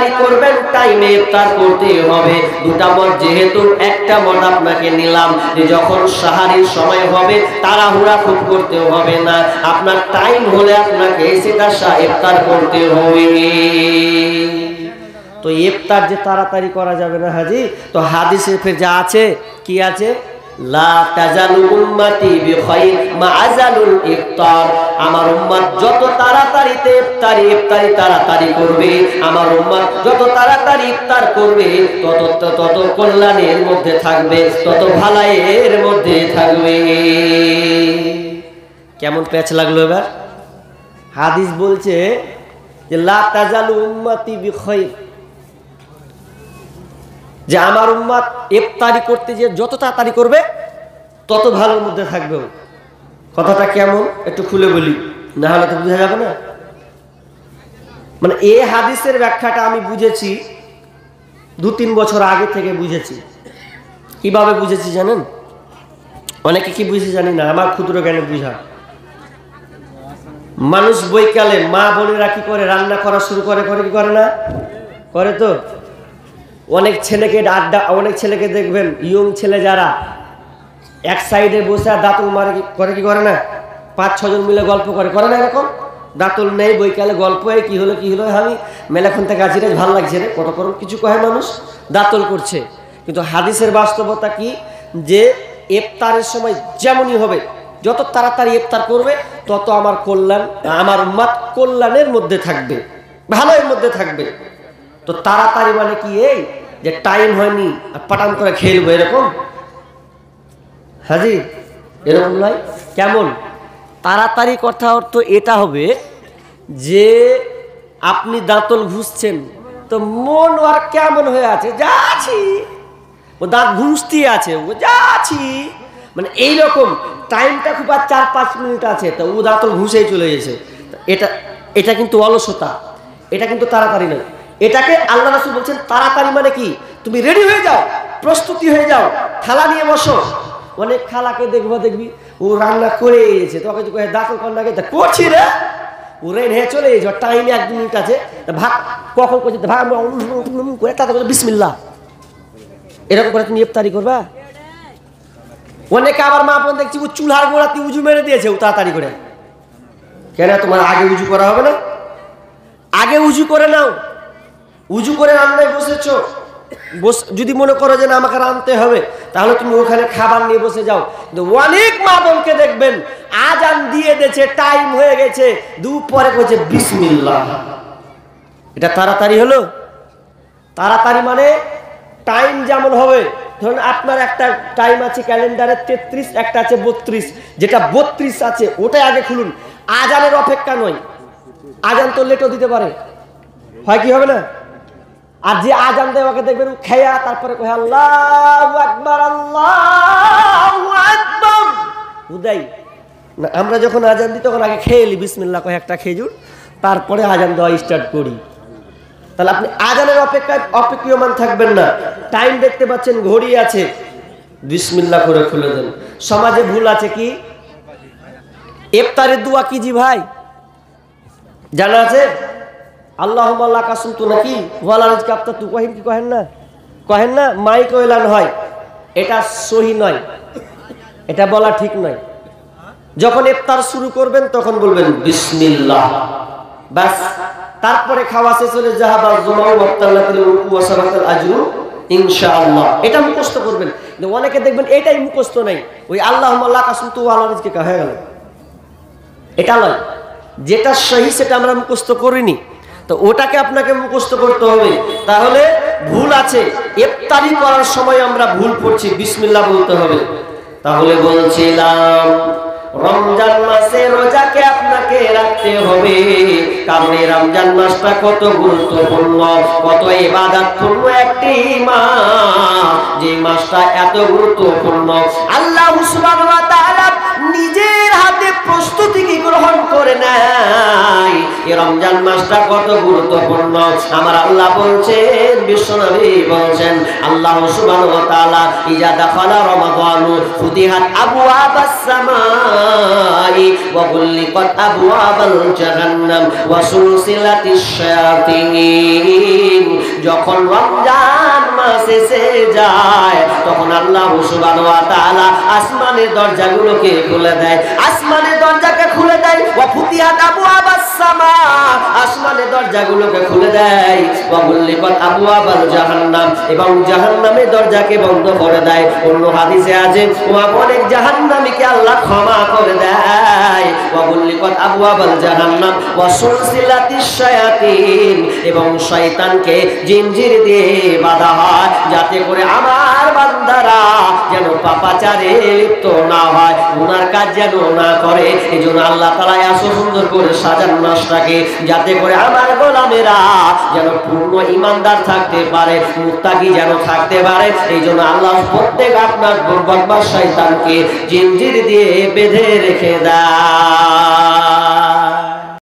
ইফতারি করবেন, টাইমে ইফতার করতে হবে। দুটা মত যেহেতু, একটা মত আপনাকে নিলাম যে যখন সাহারির সময় হবে তাড়াহুড়া খুব করতে হবে না, আপনার টাইম হলে আপনাকে সেটা ইফতার করতে হবে। তো ইফতার যে তাড়াতাড়ি করা যাবে না হাজি, তো হাদিসে ফের যা আছে, কি আছে, লা তাজালু উম্মতি বিখাইর মা আজালুল ইফতার, আমার উম্মত যত তাড়াতাড়িতে ইফতারি তাড়াতাড়ি করবে, আমার উম্মত যত তাড়াতাড়ি ইফতার করবে তত কল্যাণের মধ্যে থাকবে, তত ভালাইয়ের মধ্যে থাকবে। কেমন প্যাচ লাগলো এবার? হাদিস বলছে যে লা তাজালু উম্মতি বিখাইর, যে আমার উম্মত ইফতারি করতে যে যত তাড়াতাড়ি করবে তত ভালোর মধ্যে থাকবে। কথাটা কেমন একটু খুলে বলি, না হলে তো বোঝা যাবে না। মানে এই হাদিসের ব্যাখ্যাটা আমি বুঝেছি 2-3 বছর আগে থেকে বুঝেছি। কিভাবে বুঝেছি জানেন? অনেকে কি বুঝেছি জানি না, আমার ক্ষুদ্র জ্ঞানে বুঝা। মানুষ বৈকালে মা বোনেরা কি করে, রান্না করা শুরু করে কি করে না? করে তো। অনেক ছেলেকে আড্ডা, অনেক ছেলেকে দেখবেন ইয়ং ছেলে যারা এক সাইডে বসে দাঁতল মারে, করে কি করে না? 5-6 জন মিলে গল্প করে না? এরকম দাঁতল নেই, বৈকালে গল্প, কি হলো আমি মেলাখন থেকে আছি রে, ভালো লাগছে রে, কত করম কিছু কহে মানুষ, দাঁতল করছে। কিন্তু হাদিসের বাস্তবতা কি, যে ইফতারের সময় যেমনই হবে, যত তাড়াতাড়ি ইফতার করবে তত আমার কল্যাণ, আমার উম্মত কল্যাণের মধ্যে থাকবে, ভালোর মধ্যে থাকবে। তো তাড়াতাড়ি মানে কি এই যে টাইম হয়নি আর পাটান করে খেয়ে নেবো এরকম হাজি, এরকম নয়। কেমন তাড়াতাড়ি? কথা অর্থ এটা হবে যে আপনি দাঁতল ঘুষছেন, তো মন আর কেমন হয়ে আছে, যা আছি, ও দাঁত ঘুষতেই আছে, ও যা আছি, মানে এইরকম টাইমটা খুব আর 4-5 মিনিট আছে, তো ও দাঁতল ঘুষেই চলে গেছে। এটা কিন্তু অলসতা, এটা কিন্তু তাড়াতাড়ি নয়। এটাকে আল্লাহ রাসূল বলছেন তাড়াতাড়ি মানে কি, তুমি রেডি হয়ে যাও, প্রস্তুতি হয়ে যাও, থালা নিয়ে বসো। অনেক খালাকে দেখবি ও রান্না করে এসেছে, তোকে তো দাঁতল কন্যা গে করছি রে, ও রেন হয়ে চলে এসেছে, টাইমে 1-2 মিনিট আছে, ভাগ কখন করছে, ভাগ করে তাতে বিসমিল্লাহ, এরকম করে তুমি ইফতারি করবা। অনেকে আবার মা বোন দেখছি ও চুলার গোড়াতে উজু মেরে দিয়েছে, ও তাড়াতাড়ি করে। কেন? তোমার আগে উজু করা হবে না? আগে উজু করে নাও, উজু করে রান্নায় বসেছো, যদি মনে করো যে না আমাকে রাঁধতে হবে, তাহলে তুমি ওখানে খাবার নিয়ে বসে যাও। কিন্তু অনেক মা বোনকে দেখবেন আজান দিয়ে দিয়েছে, টাইম হয়ে গেছে, দুপুরে বলছে বিসমিল্লাহ। এটা তাড়াতাড়ি হলো? তাড়াতাড়ি মানে টাইম যেমন হবে, ধরুন আপনার একটা টাইম আছে ক্যালেন্ডারে 33, একটা আছে 32, যেটা 32 আছে ওটাই আগে খুলুন, আজানের অপেক্ষা নয়। আজান তো লেটও দিতে পারে, হয় কি হবে না? আর যে আজান দেয় ওকে দেখবেন খেয়া তারপরে কহে আল্লাহু আকবার, আল্লাহু আকবার উদাই না। আমরা যখন আজান দিই তখন আগে খেয়ে নি, বিসমিল্লাহ কহে একটা খেজুর, তারপরে আজান দেওয়া স্টার্ট করি। তাহলে আপনি আজানের অপেক্ষায় অপেক্ষমান থাকবেন না। টাইম দেখতে পাচ্ছেন, ঘড়ি আছে, বিসমিল্লাহ করে খুলে দেন। সমাজে ভুল আছে কি, ইফতারের দোয়া কি জি ভাই জানা আছে? আল্লাহুম্মা লাকা সুমতু নাকি ওয়ালা রিজকা আফতারতু, কহেন কি কহেন না? মাইক এলান হয়, এটা সহি নয়, এটা বলা ঠিক নয়। যখন ইফতার শুরু করবেন তখন বলবেন বিসমিল্লাহ, বাস। তারপরে খাওয়া শেষ হলে যাহাবা জুমাউ ওয়াক্তালাতুল রুকু ওয়া সালাতুল আজরু ইনশাআল্লাহ, এটা মুখস্থ করবেন। অনেকে দেখবেন এটাই মুখস্থ নাই, ওই আল্লাহুম্মা লাকা সুমতু ওয়ালা রিজকা হয়ে গেল। এটা নয়, যেটা সহি সেটা আমরা মুখস্থ করিনি, তো ওটাকে আপনাকে মুখস্থ করতে হবে। তাহলে ভুল আছে, ইফতারি করার সময় আমরা ভুল করছি, বিসমিল্লাহ বলতে হবে। তাহলে বলছিলাম রমজান মাসে রোজাকে আপনাকে রাখতে হবে, কারণ এই রমজান মাসটা কত গুরুত্বপূর্ণ, কত ইবাদতপূর্ণ একটি মাস, যে মাসটা এত গুরুত্বপূর্ণ। আল্লাহ সুবহানাহু ওয়া তাআলা নিজের হাতে প্রস্তুতি কি গ্রহণ করে নাই, এই রমজান মাসটা কত গুরুত্বপূর্ণ। আমার আল্লাহ বলছেন, বিশ্বনবী বলছেন, আল্লাহ সুবহানাহু ওয়া তাআলা ইজা দাখালা রমাদানু ফুতিহাত আবওয়াবাস সামাই ওয়া গুল্লিকাত আবওয়াবাল জাহান্নাম ওয়া সুলসিলাতিশ শায়াতিন যখন রমজান মাস এসে যায় তখন আল্লাহ সুবহানাহু ওয়া তাআলা আসমানের দরজাগুলোকে খুলে দেয়, আসমানের দরজাকে খুলে দেয়। ওয়া ফুতিহাত আবওয়াবাস সামা, আসমানের দরজাগুলোকে খুলে দেয়। ওয়া গুল্লিকাত আবওয়াবাল জাহান্নাম, এবং জাহান্নামের দরজাকে বন্ধ করে দেয়। অন্য হাদিসে আছে ওয়া অনেক জাহান্নামীকে আল্লাহ ক্ষমা করে দেয়। ওয়া গুল্লিকাত আবওয়াবাল জাহান্নাম ওয়া সুলসিলাতিশ শায়াতিন, এবং শয়তানকে জিনজির দিয়ে বাঁধা হয় যাতে করে আমার বান্দারা যেন পাপাচারে লিপ্ত না হয়, গুনার কাজ যেন না করে। এজন্য আল্লাহ তাআলা এত সুন্দর করে সাজান মাসটাকে যাতে করে আমার গোলামেরা যেন পূর্ণ ঈমানদার থাকতে পারে, মুত্তাকি যেন থাকতে পারে। এইজন্য আল্লাহ প্রত্যেক আপনার বদমাশ শয়তানকে জিনজির দিয়ে বেঁধে রেখে দেয়।